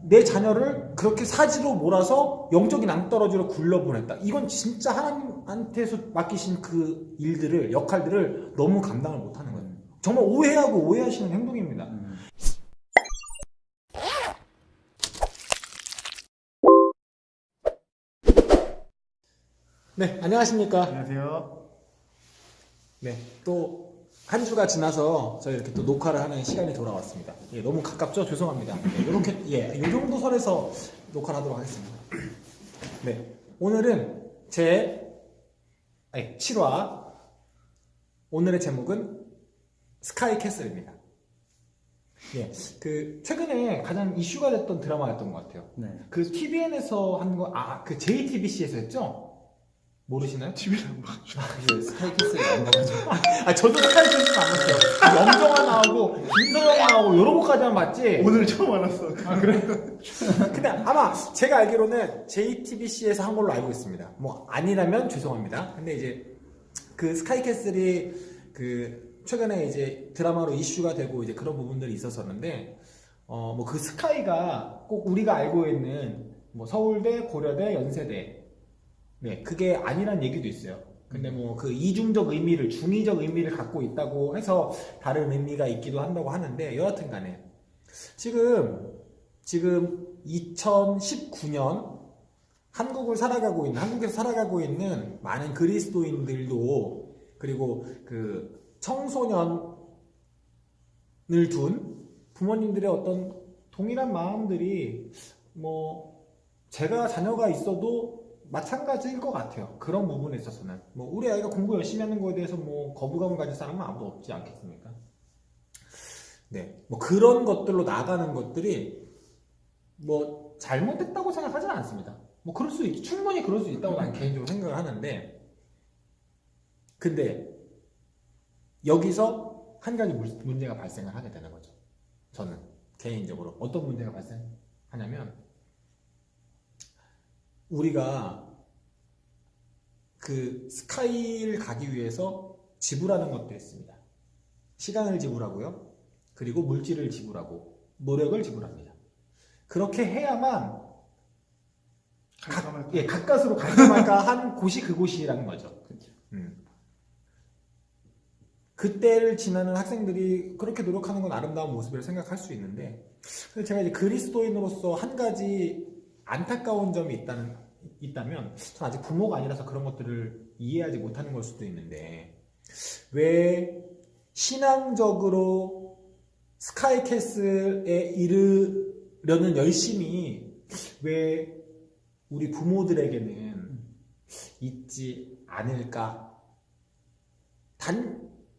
내 자녀를 그렇게 사지로 몰아서 영적인 낭떠러지로 굴려보냈다. 이건 진짜 하나님한테서 맡기신 그 일들을, 역할들을 너무 감당을 못하는 거예요. 정말 오해하고 오해하시는 행동입니다. 네, 안녕하십니까. 안녕하세요. 네, 또 한 주가 지나서 저희 이렇게 또 녹화를 하는 시간이 돌아왔습니다. 예, 너무 가깝죠? 죄송합니다. 이렇게 이 정도 선에서 녹화를 하도록 하겠습니다. 네, 오늘은 제 7화 오늘의 제목은 스카이캐슬입니다. 예, 그 최근에 가장 이슈가 됐던 드라마였던 것 같아요. 네. 그 TVN에서 한 거, 그 JTBC에서 했죠? 모르시나요? TV를 안 봐가지고. 스카이캐슬 안 봐가지고. 저도 스카이캐슬은 안 봤어요. 염정아 나오고 김서영 나오고 이런 것까지만 봤지. 오늘 처음 알았어. 그래? 근데 아마 제가 알기로는 JTBC에서 한 걸로 알고 있습니다. 뭐 아니라면 죄송합니다. 근데 이제 그 스카이캐슬이 그 최근에 이제 드라마로 이슈가 되고 이제 그런 부분들이 있었었는데 뭐 그 스카이가 꼭 우리가 알고 있는 뭐 서울대, 고려대, 연세대 네, 그게 아니란 얘기도 있어요. 근데 뭐 그 이중적 의미를, 중의적 의미를 갖고 있다고 해서 다른 의미가 있기도 한다고 하는데 여하튼 간에 지금 2019년 한국에서 살아가고 있는 많은 그리스도인들도 그리고 그 청소년을 둔 부모님들의 어떤 동일한 마음들이 뭐 제가 자녀가 있어도 마찬가지일 것 같아요. 그런 부분에 있어서는 뭐 우리 아이가 공부 열심히 하는 거에 대해서 뭐 거부감을 가질 사람은 아무도 없지 않겠습니까? 네, 뭐 그런 것들로 나가는 것들이 뭐 잘못됐다고 생각하지는 않습니다. 뭐 그럴 수 충분히 그럴 수 있다고 난 개인적으로 생각을 하는데, 근데 여기서 한 가지 문제가 발생을 하게 되는 거죠. 저는 개인적으로 어떤 문제가 발생하냐면, 우리가 그 스카이를 가기 위해서 지불하는 것들이 있습니다. 시간을 지불하고요. 그리고 물질을 지불하고 노력을 지불합니다. 그렇게 해야만 가까스로 갈까 말까 한 곳이 그곳이라는 거죠. 그렇죠. 그때를 지나는 학생들이 그렇게 노력하는 건 아름다운 모습이라고 생각할 수 있는데, 제가 이제 그리스도인으로서 한 가지 안타까운 점이 있다면, 전 아직 부모가 아니라서 그런 것들을 이해하지 못하는 걸 수도 있는데, 왜 신앙적으로 스카이캐슬에 이르려는 열심이 왜 우리 부모들에게는 있지 않을까?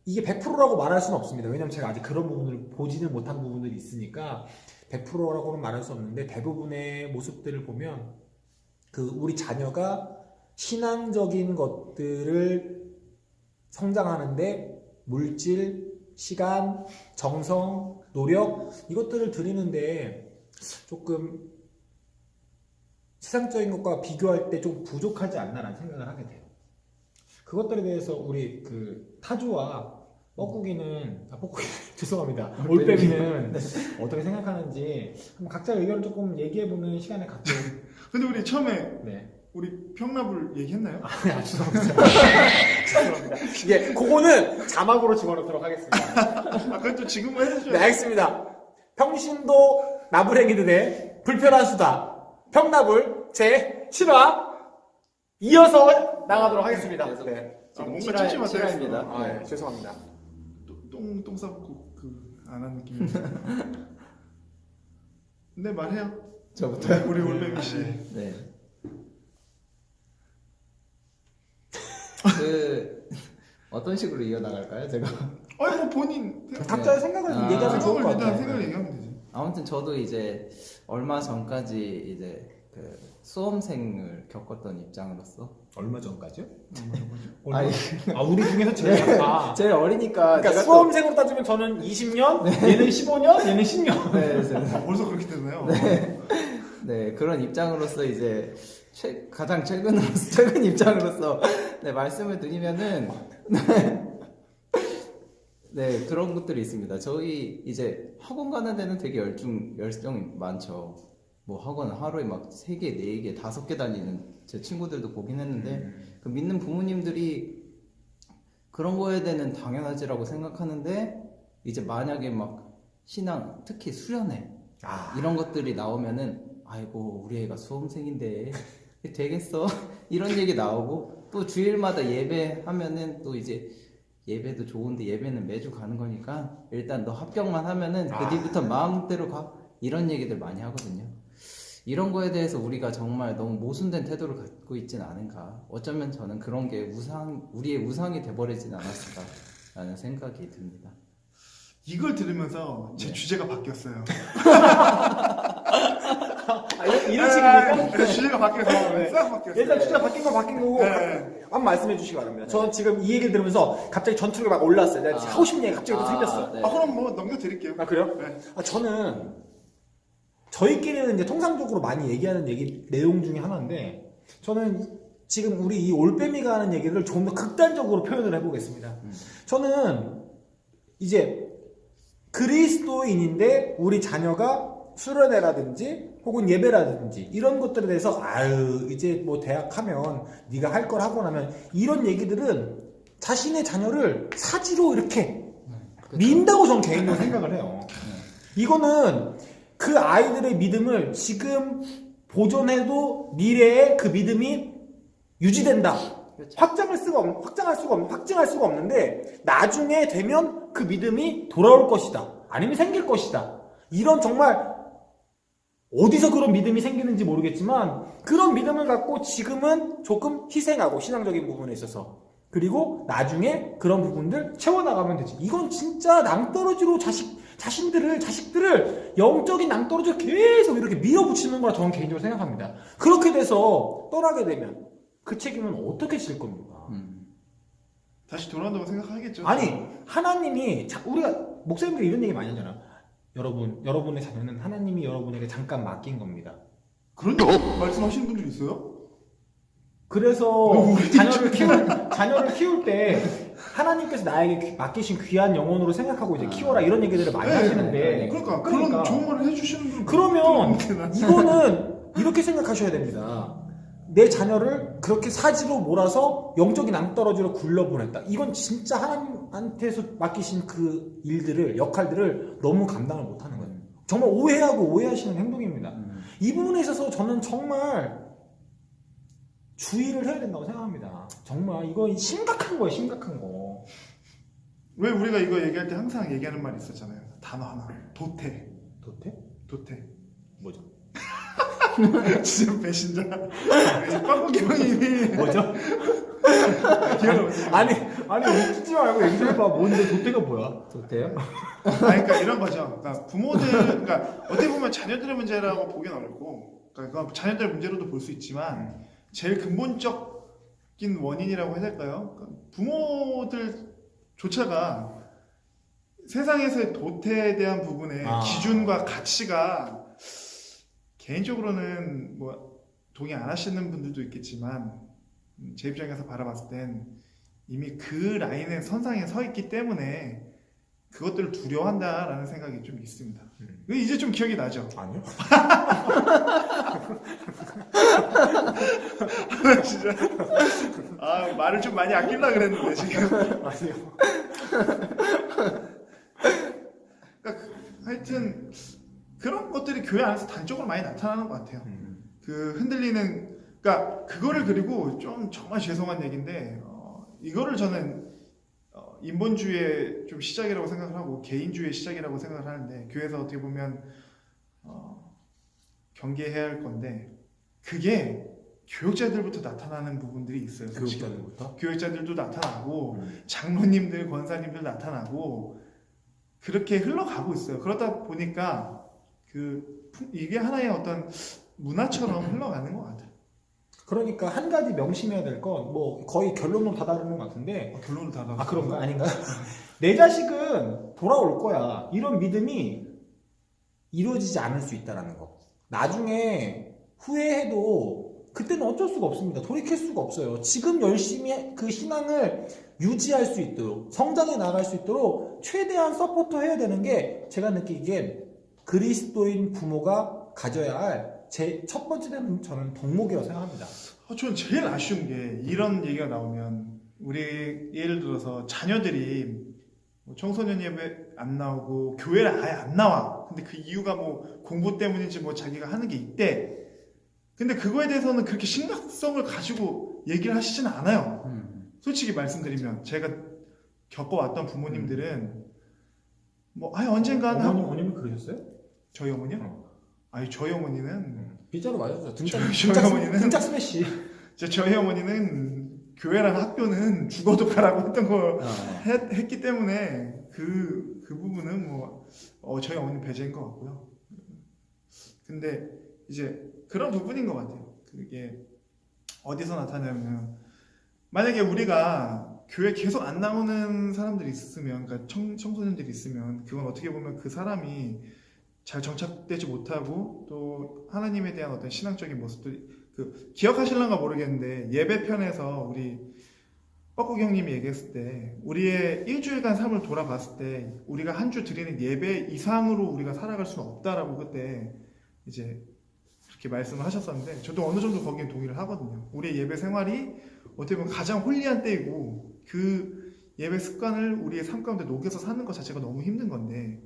이게 100%라고 말할 수는 없습니다. 왜냐면 제가 아직 그런 부분을 보지는 못한 부분들이 있으니까 100%라고는 말할 수 없는데, 대부분의 모습들을 보면 우리 자녀가 신앙적인 것들을 성장하는데 물질, 시간, 정성, 노력 이것들을 들이는데 조금 세상적인 것과 비교할 때 좀 부족하지 않나라는 생각을 하게 돼요. 그것들에 대해서 우리 그 타조와 뻐꾸기는 죄송합니다. 올빼미는 어떻게 생각하는지 각자 의견을 조금 얘기해보는 시간을 갖고. 근데 우리 처음에 네. 우리 평납을 얘기했나요? 죄송합니다. 죄송합니다. 예, 그거는 자막으로 집어넣도록 하겠습니다. 그것도 지금은 해주죠. 네, 알겠습니다. 평신도 나불행이들의 불편한 수다 평나불 제 7화 이어서 나가도록 하겠습니다. 네. 뭔가 지금 찜찜하다. 네, 죄송합니다. 똥 싸고 안 한 느낌이. 네, 말해요. 저부터요? 우리 올빼미 씨. 네. 어떤 식으로 이어나갈까요, 제가? 뭐 본인 각자의 생각을 얘기하면 좋을 것 같아요. 생각을 얘기하면 되지. 아무튼 저도 이제 얼마 전까지 이제 그 수험생을 겪었던 입장으로서 얼마 전까지요? 아니, 우리 중에서 제일 제일 어리니까 그러니까 제가 수험생으로 따지면 저는 20년, 얘는 15년, 얘는 10년. 네, 벌써 그렇게 되나요? 네, 그런 입장으로서 이제 가장 최근 입장으로서 네, 말씀을 드리면은 네, 그런 것들이 있습니다. 저희 이제 학원 가는 데는 되게 열정이 많죠. 뭐 학원 하루에 막 3개, 4개, 5개 다니는 제 친구들도 보긴 했는데 그 믿는 부모님들이 그런 거에 대해서는 당연하지라고 생각하는데 이제 만약에 막 신앙 특히 수련회 이런 것들이 나오면은 아이고 우리 애가 수험생인데 되겠어 이런 얘기 나오고 또 주일마다 예배하면은 또 이제 예배도 좋은데 예배는 매주 가는 거니까 일단 너 합격만 하면은 그 뒤부터 마음대로 가 이런 얘기들 많이 하거든요. 이런 거에 대해서 우리가 정말 너무 모순된 태도를 갖고 있지는 않은가. 어쩌면 저는 그런 게 우리의 우상이 돼버리진 않았을까라는 생각이 듭니다. 이걸 들으면서 제 주제가 바뀌었어요. 이런 식입니까? 네, 주제가 바뀌어서 네. 싹 바뀌었어요. 일단 주제가 바뀐 건 바뀐 거고 네. 한번 말씀해 주시기 바랍니다. 저는 지금 이 얘기를 들으면서 갑자기 전투력이 막 올랐어요. 내가 하고 싶은 얘기 갑자기 또 생겼어. 네. 그럼 뭐 넘겨드릴게요. 아 그래요? 네. 저는 저희끼리는 이제 통상적으로 많이 얘기하는 얘기 내용 중에 하나인데 저는 지금 우리 이 올빼미가 하는 얘기를 좀 더 극단적으로 표현을 해보겠습니다. 저는 이제 그리스도인인데 우리 자녀가 수련회라든지 혹은 예배라든지 이런 것들에 대해서 아유 이제 뭐 대학 하면 네가 할 걸 하고 나면 이런 얘기들은 자신의 자녀를 사지로 이렇게 민다고 저는 개인적으로 생각을 해요. 이거는 그 아이들의 믿음을 지금 보존해도 미래에 그 믿음이 유지된다. 그렇죠. 확증할 수가 없는데 나중에 되면 그 믿음이 돌아올 것이다. 아니면 생길 것이다. 이런 정말 어디서 그런 믿음이 생기는지 모르겠지만 그런 믿음을 갖고 지금은 조금 희생하고 신앙적인 부분에 있어서 그리고 나중에 그런 부분들 채워나가면 되지. 이건 진짜 낭떠러지로 자식들을 영적인 낭떠러지로 계속 이렇게 밀어붙이는 거라 저는 개인적으로 생각합니다. 그렇게 돼서 떠나게 되면 그 책임은 어떻게 질 겁니까? 다시 돌아온다고 생각하겠죠. 아니 하나님이 우리가 목사님들 이런 얘기 많이 하잖아. 여러분의 자녀는 하나님이 여러분에게 잠깐 맡긴 겁니다. 그런 말씀하시는 분들 있어요? 그래서 자녀를 키울 때 하나님께서 나에게 맡기신 귀한 영혼으로 생각하고 이제 키워라 이런 얘기들을 많이 하시는데 그러니까 그런 좋은 말을 해주시는 분 그러면 이거는 이렇게 생각하셔야 됩니다. 내 자녀를 그렇게 사지로 몰아서 영적인 낭떠러지로 굴러보냈다. 이건 진짜 하나님한테서 맡기신 그 역할들을 너무 감당을 못하는 거예요. 정말 오해하시는 행동입니다. 이 부분에 있어서 저는 정말 주의를 해야 된다고 생각합니다. 정말 이건 심각한 거예요, 심각한 거. 왜 우리가 이거 얘기할 때 항상 얘기하는 말이 있었잖아요. 단어 하나. 도태. 도태? 뭐죠? 진짜 배신자. 빡빡이 형님이. 뭐죠? 아니 웃지 말고 얘기 좀 해봐. 뭔데 도태가 뭐야? 도태요? 그러니까 이런 거죠. 그러니까 그러니까 어떻게 보면 자녀들의 문제라고 보기는 어렵고, 그러니까 자녀들의 문제로도 볼 수 있지만 제일 근본적인 원인이라고 해야 될까요? 그러니까 부모들조차가 세상에서의 도태에 대한 부분의 기준과 가치가 개인적으로는 뭐 동의 안 하시는 분들도 있겠지만 제 입장에서 바라봤을 땐 이미 그 라인의 선상에 서 있기 때문에 그것들을 두려워한다라는 생각이 좀 있습니다. 이제 좀 기억이 나죠? 아니요. 진짜 말을 좀 많이 아끼려고 그랬는데 지금. 아니요. 그러니까 하여튼 그런 것들이 교회 안에서 단적으로 많이 나타나는 것 같아요. 그 흔들리는, 그러니까 그거를, 그리고 좀 정말 죄송한 얘기인데 이거를 저는 인본주의의 좀 시작이라고 생각을 하고 개인주의의 시작이라고 생각을 하는데, 교회에서 어떻게 보면 경계해야 할 건데 그게 교육자들부터 나타나는 부분들이 있어요. 교육자들부터? 교육자들도 나타나고 장로님들, 권사님들 나타나고 그렇게 흘러가고 있어요. 그러다 보니까 이게 하나의 어떤 문화처럼 흘러가는 것 같아요. 그러니까 한 가지 명심해야 될 건 뭐 거의 결론은 다 다르는 것 같은데 결론을 다 나왔어요. 그런가? 아닌가요? 내 자식은 돌아올 거야. 이런 믿음이 이루어지지 않을 수 있다는 거. 나중에 후회해도 그때는 어쩔 수가 없습니다. 돌이킬 수가 없어요. 지금 열심히 그 신앙을 유지할 수 있도록, 성장해 나갈 수 있도록 최대한 서포트 해야 되는 게 제가 느끼기엔 그리스도인 부모가 가져야 할 제 첫 번째는 저는 덕목이라고 생각합니다. 저는 제일 아쉬운 게 이런 얘기가 나오면 우리 예를 들어서 자녀들이 뭐 청소년 예배 안 나오고 교회를 아예 안 나와. 근데 그 이유가 뭐 공부 때문인지 뭐 자기가 하는 게 있대. 근데 그거에 대해서는 그렇게 심각성을 가지고 얘기를 하시지는 않아요. 솔직히 말씀드리면 제가 겪어왔던 부모님들은 뭐 아예 언젠가는 어머님이 그러셨어요? 저희 어머니요? 아니 저희 어머니는 빗자루 맞았죠. 저희 어머니는 등짝 스매시. 저희 어머니는 교회랑 학교는 죽어도 가라고 했던 거 했기 때문에 그 부분은 뭐 저희 어머니 배제인 것 같고요. 근데 이제 그런 부분인 것 같아요. 그게 어디서 나타나냐면 만약에 우리가 교회 계속 안 나오는 사람들이 있으면, 그러니까 청소년들이 있으면 그건 어떻게 보면 그 사람이 잘 정착되지 못하고 또 하나님에 대한 어떤 신앙적인 모습들 기억하실런가 모르겠는데 예배편에서 우리 뻐꾸기 형님이 얘기했을 때 우리의 일주일간 삶을 돌아봤을 때 우리가 한 주 드리는 예배 이상으로 우리가 살아갈 수는 없다라고 그때 이제 그렇게 말씀을 하셨었는데 저도 어느 정도 거기에 동의를 하거든요. 우리의 예배 생활이 어떻게 보면 가장 홀리한 때이고 그 예배 습관을 우리의 삶 가운데 녹여서 사는 것 자체가 너무 힘든 건데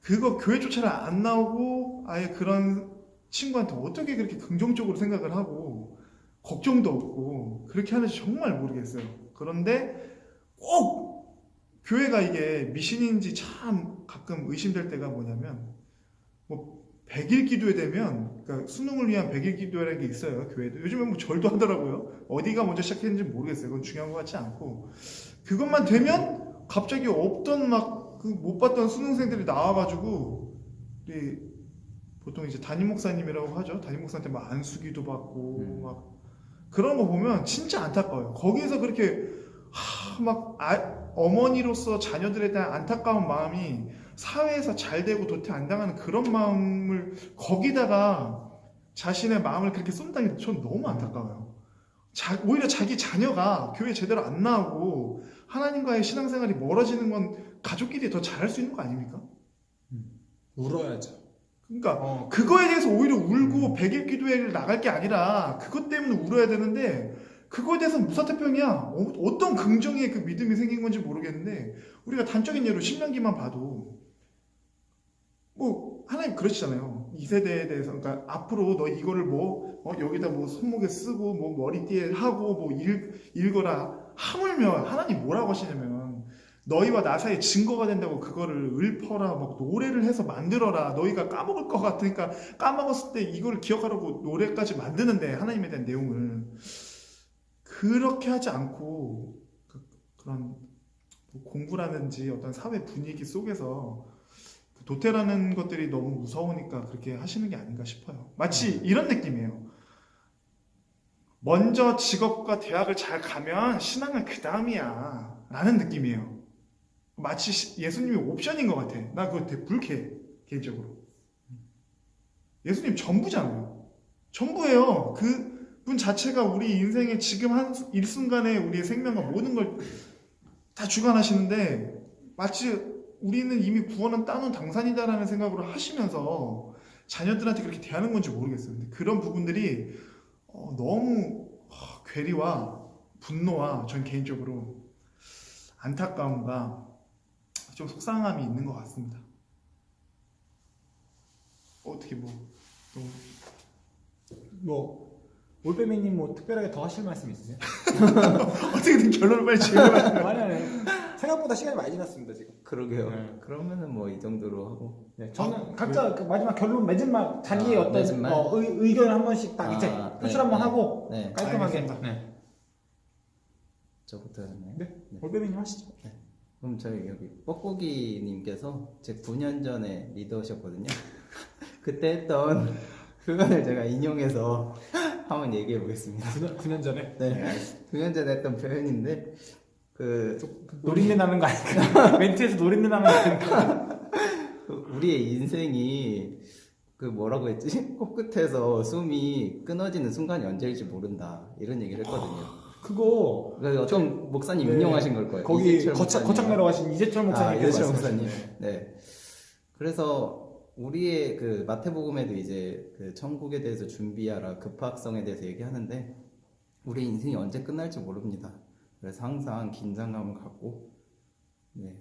그거 교회조차를 안 나오고 아예 그런 친구한테 어떻게 그렇게 긍정적으로 생각을 하고 걱정도 없고 그렇게 하는지 정말 모르겠어요. 그런데 꼭 교회가 이게 미신인지 참 가끔 의심될 때가 뭐냐면 뭐 100일 기도회 되면 그러니까 수능을 위한 100일 기도회라는 게 있어요. 교회도 요즘에 뭐 절도 하더라고요. 어디가 먼저 시작했는지 모르겠어요. 그건 중요한 것 같지 않고 그것만 되면 갑자기 없던 막 그 못 봤던 수능생들이 나와가지고 우리 보통 이제 담임 목사님이라고 하죠. 담임 목사한테 막 안수기도 받고 막 그런 거 보면 진짜 안타까워요. 거기에서 그렇게 어머니로서 자녀들에 대한 안타까운 마음이 사회에서 잘 되고 도태 안 당하는 그런 마음을 거기다가 자신의 마음을 그렇게 쏜다는 게 전 너무 안타까워요. 오히려 자기 자녀가 교회 제대로 안 나오고 하나님과의 신앙생활이 멀어지는 건 가족끼리 더 잘할 수 있는 거 아닙니까? 울어야죠. 그러니까 그거에 대해서 오히려 울고 100일 기도회를 나갈 게 아니라 그것 때문에 울어야 되는데 그거에 대해서는 무사태평이야. 어떤 긍정의 그 믿음이 생긴 건지 모르겠는데 우리가 단적인 예로 신명기만 봐도 뭐 하나님 그러시잖아요. 이 세대에 대해서 그러니까 앞으로 너 이거를 여기다 뭐 손목에 쓰고 뭐 머리띠에 하고 뭐 읽어라. 하물며 하나님 뭐라고 하시냐면 너희와 나 사이에 증거가 된다고 그거를 읊어라 막 노래를 해서 만들어라. 너희가 까먹을 것 같으니까 까먹었을 때 이거를 기억하라고 노래까지 만드는데 하나님에 대한 내용을 그렇게 하지 않고 그런 공부라든지 어떤 사회 분위기 속에서 도태라는 것들이 너무 무서우니까 그렇게 하시는 게 아닌가 싶어요. 마치 이런 느낌이에요. 먼저 직업과 대학을 잘 가면 신앙은 그 다음이야 라는 느낌이에요. 마치 예수님이 옵션인 것 같아. 나 그거 되게 불쾌해 개인적으로. 예수님 전부잖아요. 전부예요. 그분 자체가 우리 인생의 지금 한 일순간에 우리의 생명과 모든 걸 다 주관하시는데 마치 우리는 이미 구원은 따놓은 당산이다라는 생각으로 하시면서 자녀들한테 그렇게 대하는 건지 모르겠어요. 근데 그런 부분들이 너무 괴리와 분노와 전 개인적으로 안타까움과 좀 속상함이 있는 것 같습니다. 어떻게 올빼미님 뭐 특별하게 더 하실 말씀 있으세요? 어떻게든 결론을 빨리 지으려고 아니 생각보다 시간이 많이 지났습니다 지금. 그러게요. 네. 그러면은 뭐 이 정도로 하고. 네, 저는 각자 그 마지막 결론 맺은 말 자기의 어떤 맺은 말? 의견을 한 번씩 딱 이제 표출 한번 하고 네. 깔끔하게. 알겠습니다. 네. 저부터 하나요? 네. 올빼미님 하시죠. 그럼 저희 여기 뻐꾸기님께서 제 9년 전에 리더셨거든요. 그때 했던 표현을 제가 인용해서 한번 얘기해 보겠습니다. 9년 전에. 네, 9년 전에 했던 표현인데 노린내 나는 거 아닐까? 멘트에서 노린내 나는 거 아닐까? 우리의 인생이 뭐라고 했지? 코끝에서 숨이 끊어지는 순간이 언제일지 모른다 이런 얘기를 했거든요. 그거 어떤 목사님 인용하신 걸 거예요. 거기 이재철 목사님. 거창 내려가신 이재철 목사님. 이재철 목사님. 네. 그래서 우리의 그 마태복음에도 이제 그 천국에 대해서 준비하라 급박성에 대해서 얘기하는데 우리 인생이 언제 끝날지 모릅니다. 그래서 항상 긴장감을 갖고 네,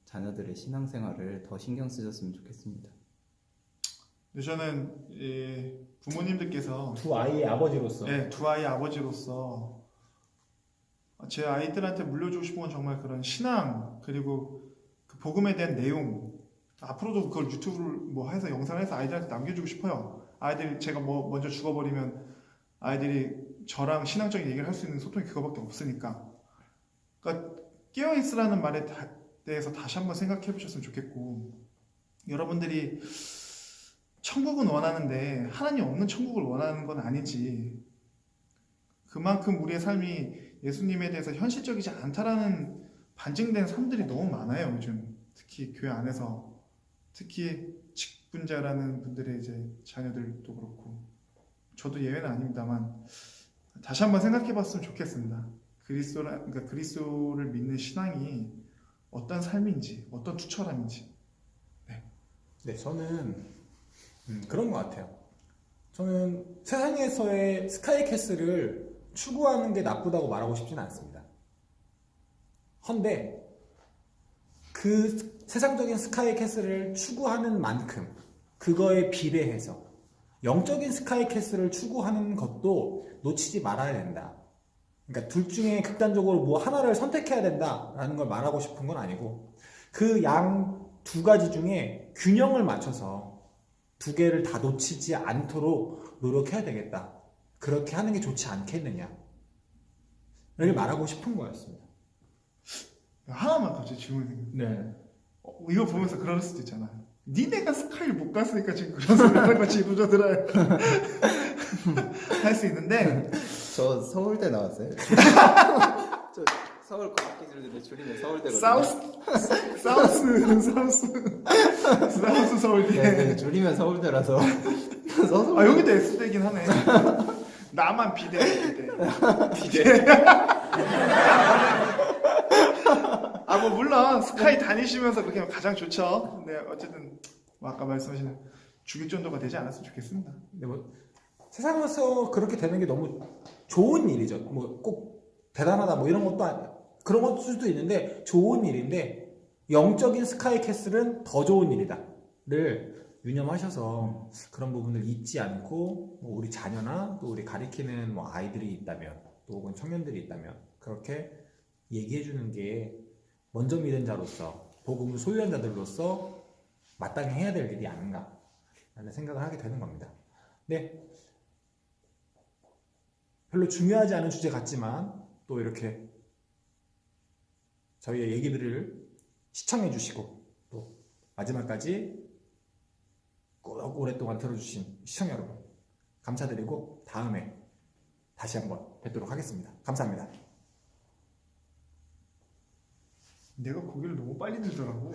자녀들의 신앙생활을 더 신경 쓰셨으면 좋겠습니다. 근데 저는 이 부모님들께서 두 아이의 아버지로서 네, 두 아이 아버지로서 제 아이들한테 물려주고 싶은 건 정말 그런 신앙 그리고 그 복음에 대한 내용 앞으로도 그걸 유튜브를 뭐 해서 영상을 해서 아이들한테 남겨주고 싶어요. 아이들이 제가 뭐 먼저 죽어버리면 아이들이 저랑 신앙적인 얘기를 할 수 있는 소통이 그거밖에 없으니까 그러니까 깨어있으라는 말에 대해서 다시 한번 생각해 보셨으면 좋겠고 여러분들이 천국은 원하는데 하나님 없는 천국을 원하는 건 아니지 그만큼 우리의 삶이 예수님에 대해서 현실적이지 않다라는 반증된 삶들이 너무 많아요 요즘 특히 교회 안에서 특히 직분자라는 분들의 이제 자녀들도 그렇고 저도 예외는 아닙니다만 다시 한번 생각해 봤으면 좋겠습니다. 그러니까 그리스도를 믿는 신앙이 어떤 삶인지 어떤 투철함인지 네, 저는 그런 것 같아요. 저는 세상에서의 스카이캐슬을 추구하는 게 나쁘다고 말하고 싶지는 않습니다. 헌데 그 세상적인 스카이캐슬을 추구하는 만큼 그거에 비례해서 영적인 스카이캐슬을 추구하는 것도 놓치지 말아야 된다. 그러니까 둘 중에 극단적으로 뭐 하나를 선택해야 된다라는 걸 말하고 싶은 건 아니고 그 양 두 가지 중에 균형을 맞춰서 두 개를 다 놓치지 않도록 노력해야 되겠다. 그렇게 하는 게 좋지 않겠느냐. 를 말하고 싶은 거였습니다. 하나만 갑자기 질문이 생겨요. 네. 이거 보면서 그럴 수도 있잖아. 니네가 스카이를 못 갔으니까 지금 그런 소리 하는 거지 부자들아 할 수 있는데 저 서울대 나왔어요. 저 서울 과학기술인데 줄이면 서울대거든요. 사우스 서울대. 네, 줄이면 서울대라서. 아 여기도 S대긴 하네. 나만 비대. 아 뭐 물론 스카이 다니시면서 그렇게 하면 가장 좋죠. 근데 어쨌든 뭐 아까 말씀하신 죽일 정도가 되지 않았으면 좋겠습니다. 근데 뭐 세상에서 그렇게 되는 게 너무 좋은 일이죠. 뭐 꼭 대단하다 뭐 이런 것도 그런 것일 수도 있는데 좋은 일인데 영적인 스카이캐슬은 더 좋은 일이다를 유념하셔서 그런 부분을 잊지 않고 뭐 우리 자녀나 또 우리 가리키는 뭐 아이들이 있다면 또 혹은 청년들이 있다면 그렇게 얘기해 주는 게 먼저 믿은 자로서 복음을 소유한 자들로서 마땅히 해야 될 일이 아닌가 라는 생각을 하게 되는 겁니다. 네. 별로 중요하지 않은 주제 같지만 또 이렇게 저희의 얘기들을 시청해 주시고 또 마지막까지 꼭 오랫동안 들어주신 시청자 여러분 감사드리고 다음에 다시 한번 뵙도록 하겠습니다. 감사합니다. 내가 고기를 너무 빨리 들더라고.